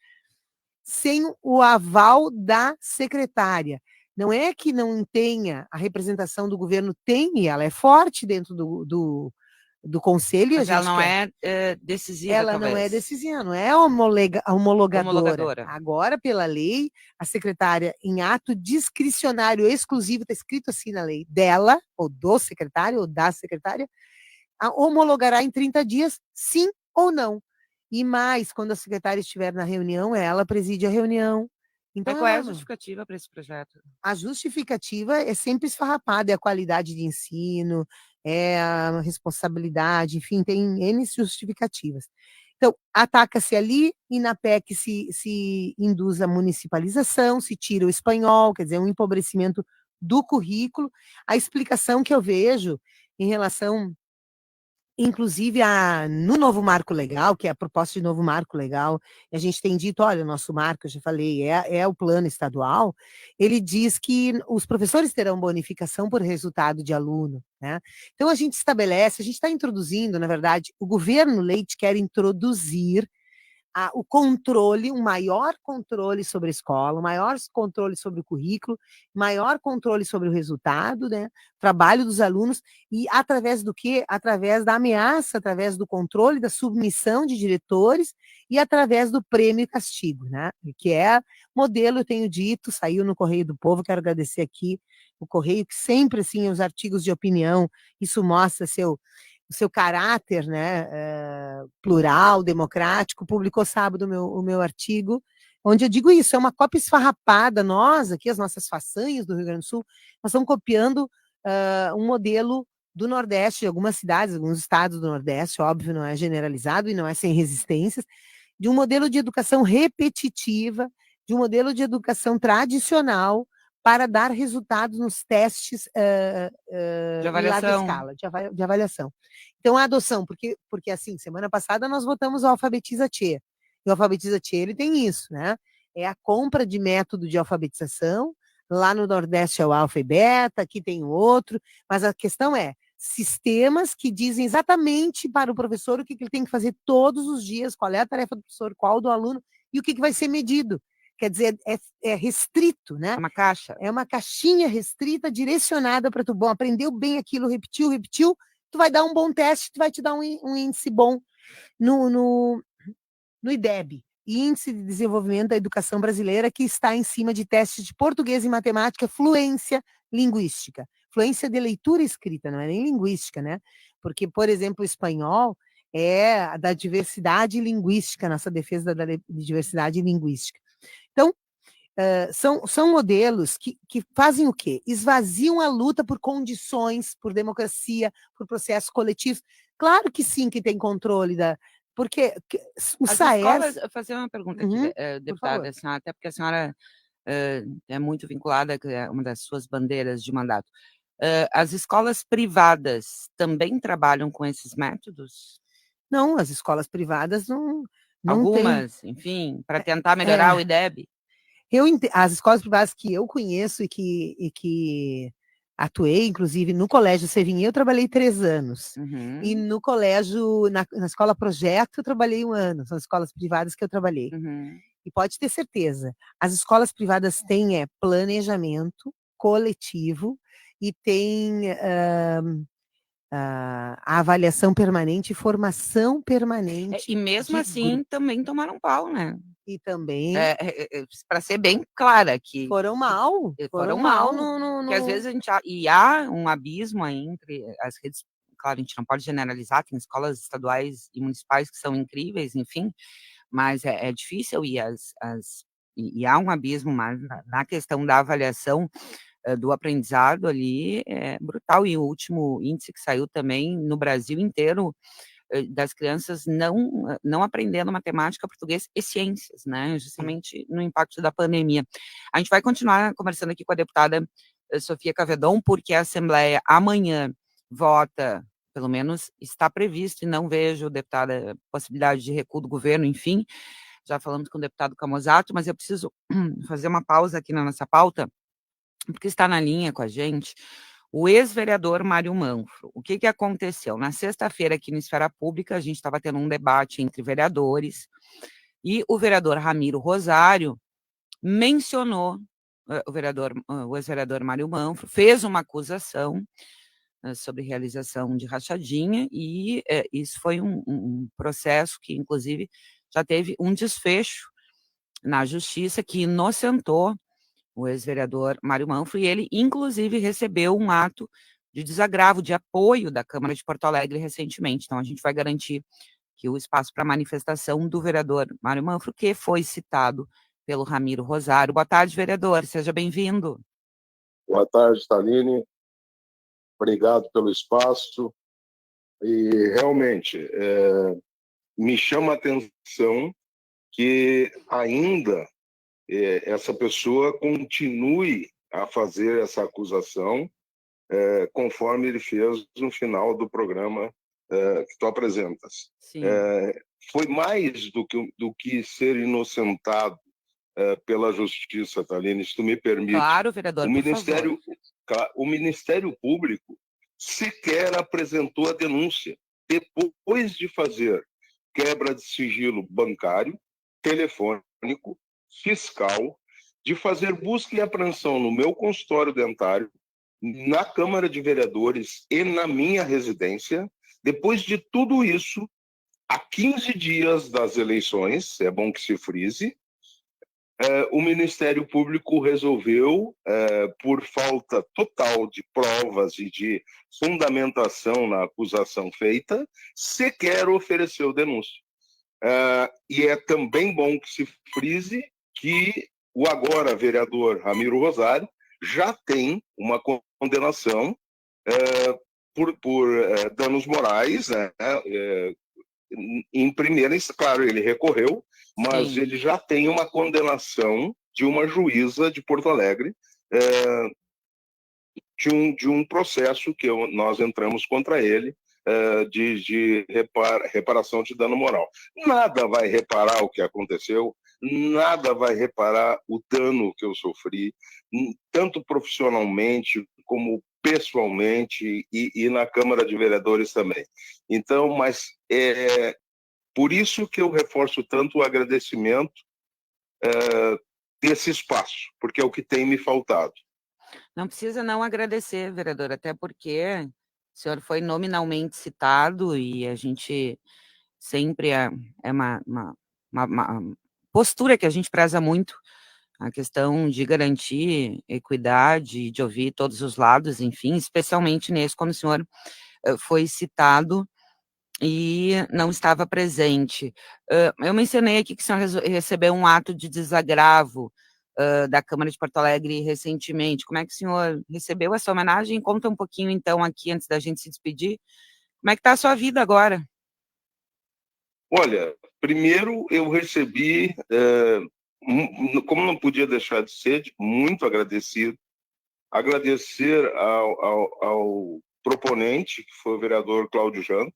sem o aval da secretária. Não é que não tenha a representação do governo, tem, e ela é forte dentro do Conselho. Mas ela não é decisiva, ela talvez. não é decisiva, não é homologadora. Agora, pela lei, a secretária, em ato discricionário exclusivo, está escrito assim na lei, dela, ou do secretário, ou da secretária, homologará em 30 dias, sim ou não. E mais, quando a secretária estiver na reunião, ela preside a reunião. Então, qual é a justificativa para esse projeto? A justificativa é sempre esfarrapada, é a qualidade de ensino, é a responsabilidade, enfim, tem N justificativas. Então, ataca-se ali e na PEC se induz a municipalização, se tira o espanhol, quer dizer, um empobrecimento do currículo. A explicação que eu vejo em relação, inclusive, no novo marco legal, que é a proposta de novo marco legal, a gente tem dito, olha, o nosso marco, eu já falei, é o plano estadual, ele diz que os professores terão bonificação por resultado de aluno, né? Então, a gente está introduzindo, na verdade, o governo Leite quer introduzir o controle, um maior controle sobre a escola, um maior controle sobre o currículo, maior controle sobre o resultado, né? Trabalho dos alunos, e através do quê? Através da ameaça, através do controle, da submissão de diretores e através do prêmio e castigo, né? Que é modelo, eu tenho dito, saiu no Correio do Povo, quero agradecer aqui o Correio, que sempre, assim, os artigos de opinião, isso mostra o seu caráter, né, plural, democrático, publicou sábado o meu artigo, onde eu digo isso, é uma cópia esfarrapada, nós aqui, as nossas façanhas do Rio Grande do Sul, nós estamos copiando um modelo do Nordeste, de algumas cidades, alguns estados do Nordeste, óbvio, não é generalizado e não é sem resistências, de um modelo de educação repetitiva, de um modelo de educação tradicional, para dar resultados nos testes em larga escala, de avaliação. Então, a adoção, porque assim, semana passada nós votamos o Alfabetiza Tchê. E o Alfabetiza Tchê, ele tem isso, né? É a compra de método de alfabetização, lá no Nordeste é o Alfa e Beta, aqui tem o outro, mas a questão é, sistemas que dizem exatamente para o professor o que ele tem que fazer todos os dias, qual é a tarefa do professor, qual do aluno, e o que vai ser medido. Quer dizer, é restrito, né? É uma caixa. É uma caixinha restrita, direcionada para tu. Bom, aprendeu bem aquilo, repetiu, tu vai dar um bom teste, tu vai te dar um índice bom no IDEB, Índice de Desenvolvimento da Educação Brasileira, que está em cima de testes de português e matemática, fluência linguística. Fluência de leitura e escrita, não é nem linguística, né? Porque, por exemplo, o espanhol é da diversidade linguística, nossa defesa da diversidade linguística. Então, são modelos que fazem o quê? Esvaziam a luta por condições, por democracia, por processos coletivos. Claro que sim, que tem controle porque o SAES... Fazer uma pergunta aqui, deputada, senhora, até porque a senhora é muito vinculada, que é uma das suas bandeiras de mandato. As escolas privadas também trabalham com esses métodos? Não, as escolas privadas não Algumas, enfim, para tentar melhorar o IDEB? As escolas privadas que eu conheço e que atuei, inclusive, no Colégio Sevinha, eu trabalhei 3 anos. Uhum. E no colégio, na Escola Projeto, eu trabalhei 1 ano. São escolas privadas que eu trabalhei. Uhum. E pode ter certeza, as escolas privadas têm planejamento coletivo e têm a avaliação permanente e formação permanente. E mesmo assim, também tomaram pau, né? E também... para ser bem clara, que foram mal. Foram mal. Que às vezes há um abismo aí entre as redes. Claro, a gente não pode generalizar, tem escolas estaduais e municipais que são incríveis, enfim, mas é difícil e há um abismo, mas na questão da avaliação do aprendizado ali é brutal. E o último índice que saiu também no Brasil inteiro, das crianças não aprendendo matemática, português e ciências, né? Justamente no impacto da pandemia. A gente vai continuar conversando aqui com a deputada Sofia Cavedon, porque a Assembleia amanhã vota, pelo menos está previsto, e não vejo, deputada, possibilidade de recuo do governo, enfim, já falamos com o deputado Camozzato, mas eu preciso fazer uma pausa aqui na nossa pauta, porque está na linha com a gente o ex-vereador Mário Manfro. O que aconteceu? Na sexta-feira, aqui no Esfera Pública, a gente estava tendo um debate entre vereadores, e o vereador Ramiro Rosário mencionou o ex-vereador Mário Manfro, fez uma acusação sobre realização de rachadinha, e isso foi um processo que, inclusive, já teve um desfecho na justiça que inocentou o ex-vereador Mário Manfro, e ele, inclusive, recebeu um ato de desagravo, de apoio da Câmara de Porto Alegre recentemente. Então, a gente vai garantir que o espaço para manifestação do vereador Mário Manfro, que foi citado pelo Ramiro Rosário. Boa tarde, vereador, seja bem-vindo. Boa tarde, Taline. Obrigado pelo espaço. E, realmente, me chama a atenção que ainda essa pessoa continue a fazer essa acusação conforme ele fez no final do programa que tu apresentas. Foi mais do que ser inocentado pela justiça, Thaline, se tu me permite. Claro, vereador, o Ministério Público sequer apresentou a denúncia. Depois de fazer quebra de sigilo bancário, telefônico, fiscal, de fazer busca e apreensão no meu consultório dentário, na Câmara de Vereadores e na minha residência, depois de tudo isso, há 15 dias das eleições, é bom que se frise, o Ministério Público resolveu, por falta total de provas e de fundamentação na acusação feita, sequer ofereceu denúncia. E é também bom que se frise que o agora vereador Ramiro Rosário já tem uma condenação por danos morais, né? Em primeira instância, claro, ele recorreu, mas ele já tem uma condenação de uma juíza de Porto Alegre de um processo que nós entramos contra ele de reparação de dano moral. Nada vai reparar o que aconteceu, nada vai reparar o dano que eu sofri, tanto profissionalmente como pessoalmente e na Câmara de Vereadores também. Então, mas por isso que eu reforço tanto o agradecimento desse espaço, porque é o que tem me faltado. Não precisa não agradecer, vereador, até porque o senhor foi nominalmente citado e a gente sempre é uma postura que a gente preza muito, a questão de garantir equidade, de ouvir todos os lados, enfim, especialmente nesse, quando o senhor foi citado e não estava presente. Eu mencionei aqui que o senhor recebeu um ato de desagravo da Câmara de Porto Alegre recentemente. Como é que o senhor recebeu essa homenagem? Conta um pouquinho, então, aqui, antes da gente se despedir. Como é que está a sua vida agora? Olha, primeiro eu recebi, como não podia deixar de ser, muito agradecido. Agradecer ao proponente, que foi o vereador Cláudio Janto,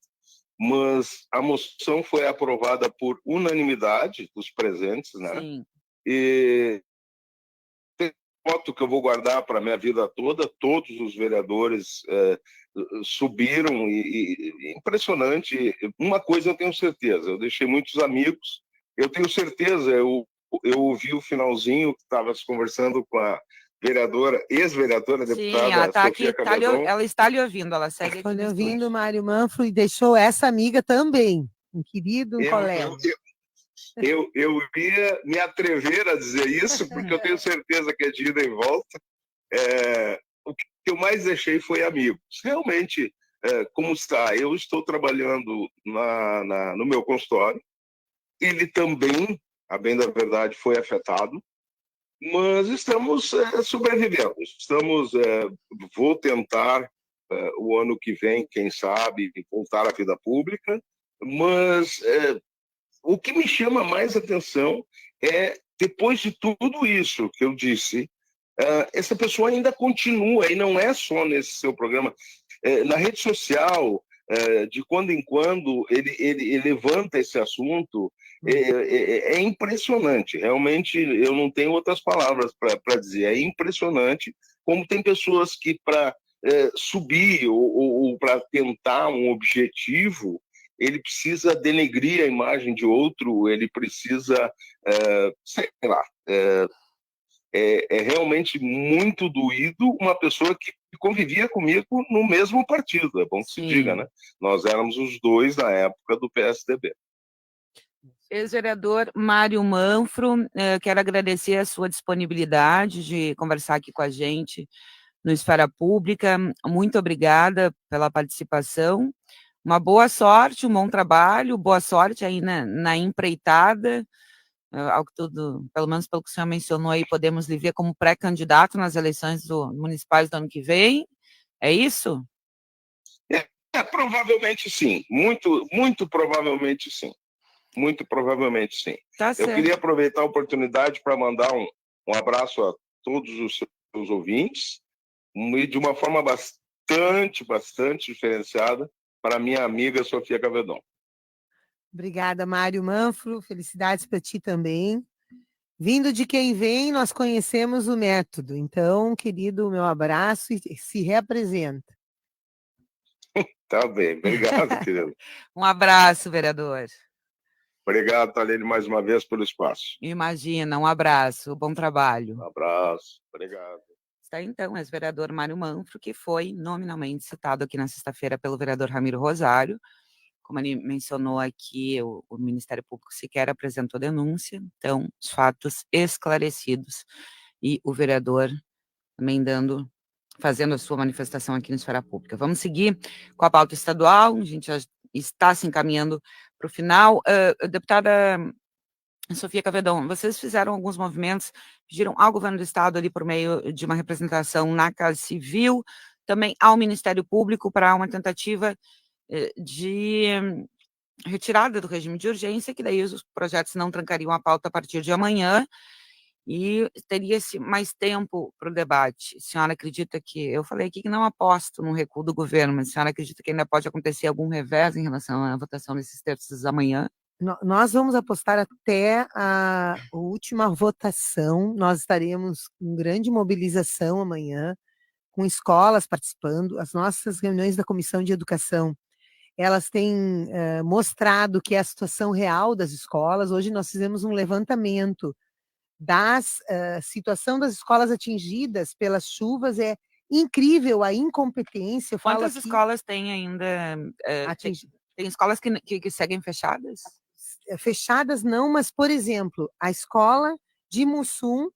mas a moção foi aprovada por unanimidade dos presentes, né? Sim. E tem foto que eu vou guardar para a minha vida toda, todos os vereadores subiram e impressionante. Uma coisa eu tenho certeza, eu deixei muitos amigos, eu tenho certeza, eu ouvi o finalzinho que estava se conversando com a vereadora, ex-vereadora, deputada. Sim, ela está Sofia aqui, Cabedon. ela está lhe ouvindo, ela segue aqui. Estou lhe ouvindo, Mário Manfro, e deixou essa amiga também, um querido colega. Eu ia me atrever a dizer isso, porque eu tenho certeza que é de ida e volta. O que eu mais deixei foi amigos. Realmente, como está? Eu estou trabalhando no meu consultório. Ele também, a bem da verdade, foi afetado, mas estamos sobrevivendo. Vou tentar, o ano que vem, quem sabe, voltar à vida pública, mas o que me chama mais atenção é, depois de tudo isso que eu disse, essa pessoa ainda continua, e não é só nesse seu programa. Na rede social, de quando em quando, ele levanta esse assunto. É impressionante, realmente eu não tenho outras palavras para dizer. É impressionante como tem pessoas que, para subir ou para tentar um objetivo, ele precisa denegrir a imagem de outro, ele precisa, sei lá, é realmente muito doído uma pessoa que convivia comigo no mesmo partido, é bom que se diga, né? Nós éramos os dois na época do PSDB. Ex-vereador Mário Manfro, quero agradecer a sua disponibilidade de conversar aqui com a gente no Esfera Pública. Muito obrigada pela participação. Uma boa sorte, um bom trabalho, boa sorte aí na empreitada. Ao que tudo, pelo menos pelo que o senhor mencionou aí, podemos lhe ver como pré-candidato nas eleições municipais do ano que vem. É isso? Provavelmente sim, muito, muito provavelmente sim. Muito provavelmente sim. Tá Eu certo. queria aproveitar a oportunidade para mandar um abraço a todos os seus ouvintes e de uma forma bastante diferenciada para minha amiga Sofia Cavedon. Obrigada, Mário Manfro. Felicidades para ti também. Vindo de quem vem, nós conhecemos o método. Então, querido, meu abraço e se reapresenta. Tá bem, obrigado, querido. Um abraço, vereador. Obrigado, Thalene, mais uma vez pelo espaço. Imagina, um abraço, bom trabalho. Um abraço, obrigado. Está então, ex-vereador Mário Manfro, que foi nominalmente citado aqui na sexta-feira pelo vereador Ramiro Rosário. Como ele mencionou aqui, o Ministério Público sequer apresentou denúncia, então, os fatos esclarecidos, e o vereador também fazendo a sua manifestação aqui na esfera pública. Vamos seguir com a pauta estadual, a gente já está se encaminhando para o final. Deputada Sofia Cavedon, vocês fizeram alguns movimentos, pediram ao governo do estado ali por meio de uma representação na Casa Civil, também ao Ministério Público para uma tentativa de retirada do regime de urgência, que daí os projetos não trancariam a pauta a partir de amanhã e teria-se mais tempo para o debate. A senhora acredita que, eu falei aqui que não aposto no recuo do governo, mas a senhora acredita que ainda pode acontecer algum revés em relação à votação desses textos amanhã? Nós vamos apostar até a última votação, nós estaremos com grande mobilização amanhã, com escolas participando, as nossas reuniões da Comissão de Educação, elas têm mostrado que é a situação real das escolas. Hoje nós fizemos um levantamento das situação das escolas atingidas pelas chuvas, é incrível a incompetência. Quantas escolas tem ainda? Tem escolas que seguem fechadas? Fechadas não, mas, por exemplo, a escola de Mussum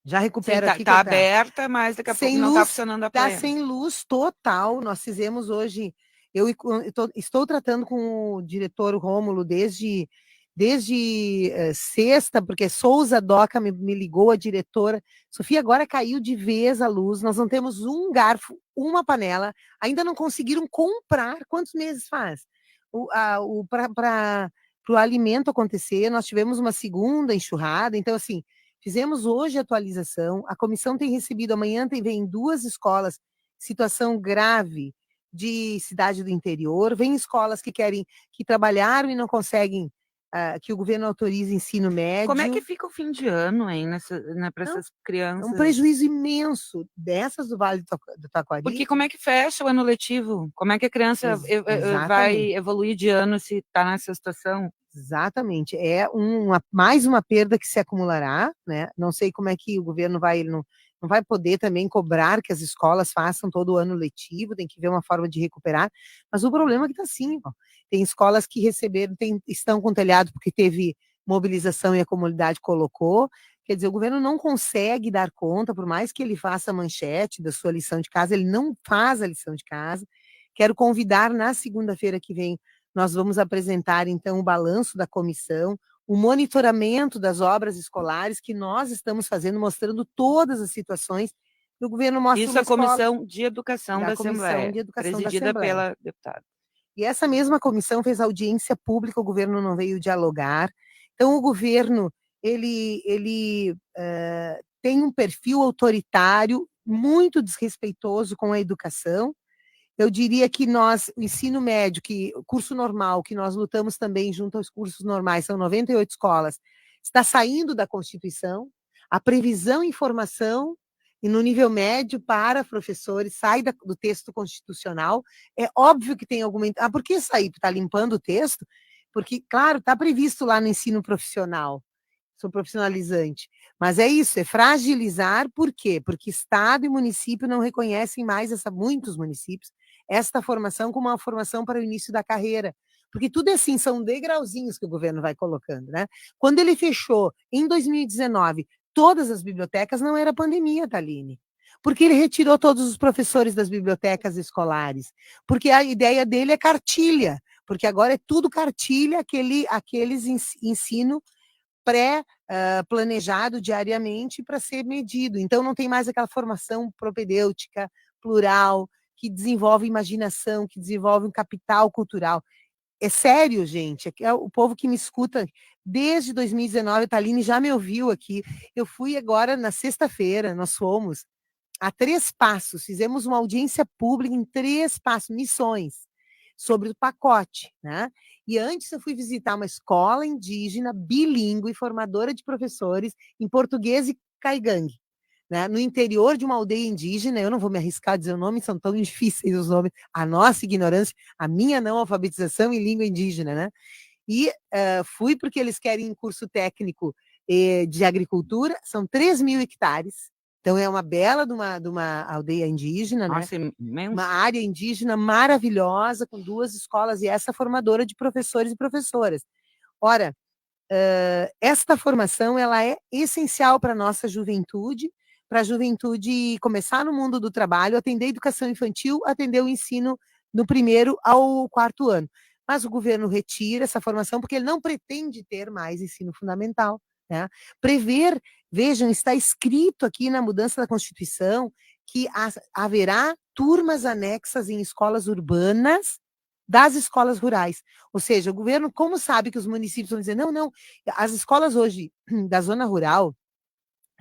já recupera. Sim, aqui. Está aberta, mas daqui a pouco não está funcionando a pleno. Está sem luz total. Nós fizemos hoje, estou tratando com o diretor Rômulo desde sexta, porque Souza Doca me ligou, a diretora. Sofia, agora caiu de vez a luz, nós não temos um garfo, uma panela, ainda não conseguiram comprar. Quantos meses faz? Para o alimento acontecer, nós tivemos uma segunda enxurrada, então, assim, fizemos hoje a atualização, a comissão tem recebido, amanhã vem 2 escolas, situação grave de cidade do interior, vem escolas que trabalharam e não conseguem que o governo autorize ensino médio. Como é que fica o fim de ano, hein, para essas crianças? É um prejuízo imenso dessas do Vale do Taquari. Porque como é que fecha o ano letivo? Como é que a criança vai evoluir de ano se está nessa situação? Exatamente, é mais uma perda que se acumulará, né? Não sei como é que o governo não vai poder também cobrar que as escolas façam todo o ano letivo, tem que ver uma forma de recuperar, mas o problema é que está assim, ó, tem escolas que receberam, estão com telhado porque teve mobilização e a comunidade colocou, quer dizer, o governo não consegue dar conta, por mais que ele faça a manchete da sua lição de casa, ele não faz a lição de casa. Quero convidar na segunda-feira que vem, nós vamos apresentar, então, o balanço da comissão, o monitoramento das obras escolares que nós estamos fazendo, mostrando todas as situações que o governo mostra. Isso é a Comissão de Educação da Assembleia, presidida pela deputada. E essa mesma comissão fez audiência pública, o governo não veio dialogar. Então, o governo, ele tem um perfil autoritário, muito desrespeitoso com a educação. Eu diria que o ensino médio, o curso normal, que nós lutamos também junto aos cursos normais, são 98 escolas, está saindo da Constituição, a previsão em formação e no nível médio para professores sai do texto constitucional. É óbvio que tem alguma... por que sair? Está limpando o texto? Porque, claro, está previsto lá no ensino profissional, sou profissionalizante. Mas é isso, é fragilizar. Por quê? Porque Estado e município não reconhecem mais, muitos municípios, esta formação como uma formação para o início da carreira. Porque tudo é assim, são degrauzinhos que o governo vai colocando, né? Quando ele fechou, em 2019, todas as bibliotecas, não era pandemia, Thaline. Porque ele retirou todos os professores das bibliotecas escolares. Porque a ideia dele é cartilha. Porque agora é tudo cartilha, aqueles ensino pré-planejado diariamente para ser medido. Então, não tem mais aquela formação propedêutica, plural, que desenvolve imaginação, que desenvolve um capital cultural. é sério, gente, é o povo que me escuta desde 2019, a Thaline já me ouviu aqui. Eu fui agora na sexta-feira, nós fomos a 3 Passos, fizemos uma audiência pública em 3 Passos, Missões, sobre o pacote, né? E antes eu fui visitar uma escola indígena bilíngue, formadora de professores em português e caigangue, né? No interior de uma aldeia indígena. Eu não vou me arriscar a dizer o nome, são tão difíceis os nomes, a nossa ignorância, a minha não alfabetização em língua indígena, né? E fui porque eles querem um curso técnico de agricultura, são 3.000 hectares, então é uma bela de uma aldeia indígena, Nossa, né? imenso. Uma área indígena maravilhosa, com 2 escolas, e essa formadora de professores e professoras. Ora, esta formação ela é essencial para a nossa juventude, para a juventude começar no mundo do trabalho, atender a educação infantil, atender o ensino do 1º ao 4º ano. Mas o governo retira essa formação porque ele não pretende ter mais ensino fundamental, né? Prever, vejam, está escrito aqui na mudança da Constituição que haverá turmas anexas em escolas urbanas das escolas rurais. Ou seja, o governo, como sabe que os municípios vão dizer, não, as escolas hoje da zona rural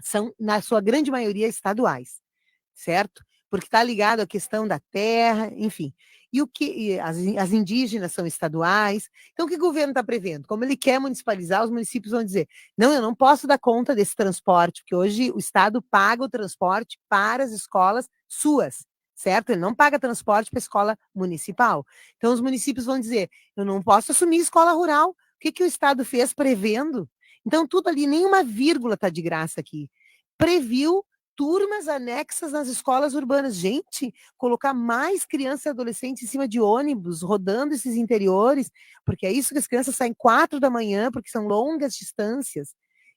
são, na sua grande maioria, estaduais, certo? Porque está ligado à questão da terra, enfim. E as indígenas são estaduais. Então, o que o governo está prevendo? Como ele quer municipalizar, os municípios vão dizer, não, eu não posso dar conta desse transporte, porque hoje o Estado paga o transporte para as escolas suas, certo? Ele não paga transporte para a escola municipal. Então, os municípios vão dizer, eu não posso assumir escola rural. O que o Estado fez prevendo? Então, tudo ali, nenhuma vírgula está de graça aqui. Previu turmas anexas nas escolas urbanas. Gente, colocar mais crianças e adolescentes em cima de ônibus, rodando esses interiores, porque é isso que as crianças saem 4 da manhã, porque são longas distâncias.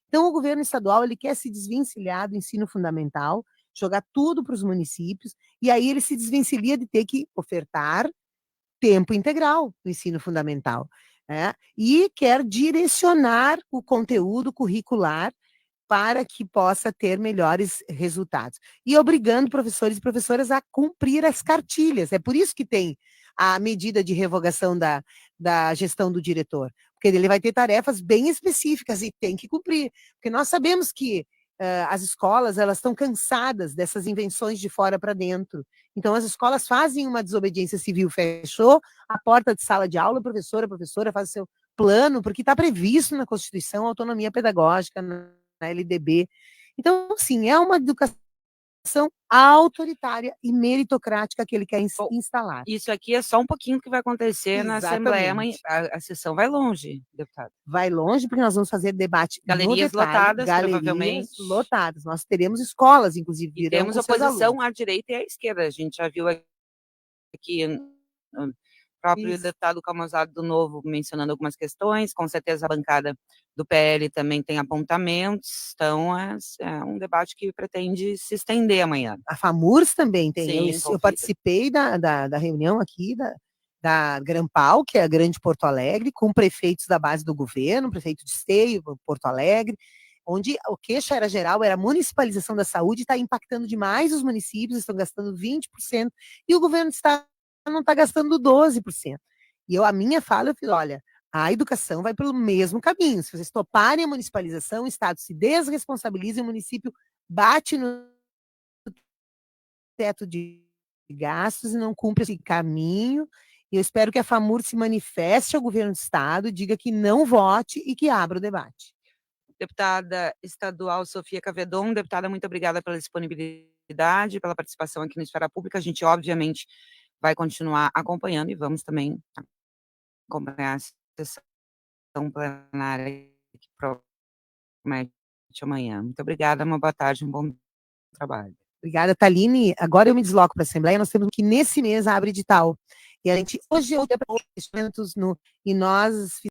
Então, o governo estadual ele quer se desvencilhar do ensino fundamental, jogar tudo para os municípios, e aí ele se desvencilha de ter que ofertar tempo integral no ensino fundamental, né? E quer direcionar o conteúdo curricular para que possa ter melhores resultados. E obrigando professores e professoras a cumprir as cartilhas. É por isso que tem a medida de revogação da gestão do diretor, porque ele vai ter tarefas bem específicas e tem que cumprir. Porque nós sabemos que as escolas elas estão cansadas dessas invenções de fora para dentro. Então, as escolas fazem uma desobediência civil, fechou a porta de sala de aula, a professora faz o seu plano, porque está previsto na Constituição a autonomia pedagógica, na LDB. Então, sim, é uma educação autoritária e meritocrática que ele quer instalar. Isso aqui é só um pouquinho do que vai acontecer na Assembleia amanhã. A sessão vai longe, deputado. Vai longe, porque nós vamos fazer debate galerias no detalhe, lotadas, provavelmente. Lotadas. Nós teremos escolas, inclusive. E temos oposição à direita e à esquerda. A gente já viu aqui o próprio deputado Camozado do Novo mencionando algumas questões, com certeza a bancada do PL também tem apontamentos, então é um debate que pretende se estender amanhã. A FAMURS também tem. Sim, eu participei da reunião aqui da Grampal, que é a Grande Porto Alegre, com prefeitos da base do governo, prefeito de Esteio, Porto Alegre, onde o queixa era geral, era a municipalização da saúde, está impactando demais os municípios, estão gastando 20%, e o governo do estado não está gastando 12%. E a minha fala, eu fiz, olha, a educação vai pelo mesmo caminho. Se vocês toparem a municipalização, o Estado se desresponsabiliza e o município bate no teto de gastos e não cumpre esse caminho. E eu espero que a FAMUR se manifeste ao governo do Estado, diga que não vote e que abra o debate. Deputada estadual Sofia Cavedon, deputada, muito obrigada pela disponibilidade, pela participação aqui no Esfera Pública. A gente, obviamente, vai continuar acompanhando e vamos também acompanhar a sessão plenária que promete amanhã. Muito obrigada, uma boa tarde, um bom trabalho. Obrigada, Thaline. Agora eu me desloco para a Assembleia, nós temos que nesse mês abre edital. E a gente, hoje eu tenho investimentos e nós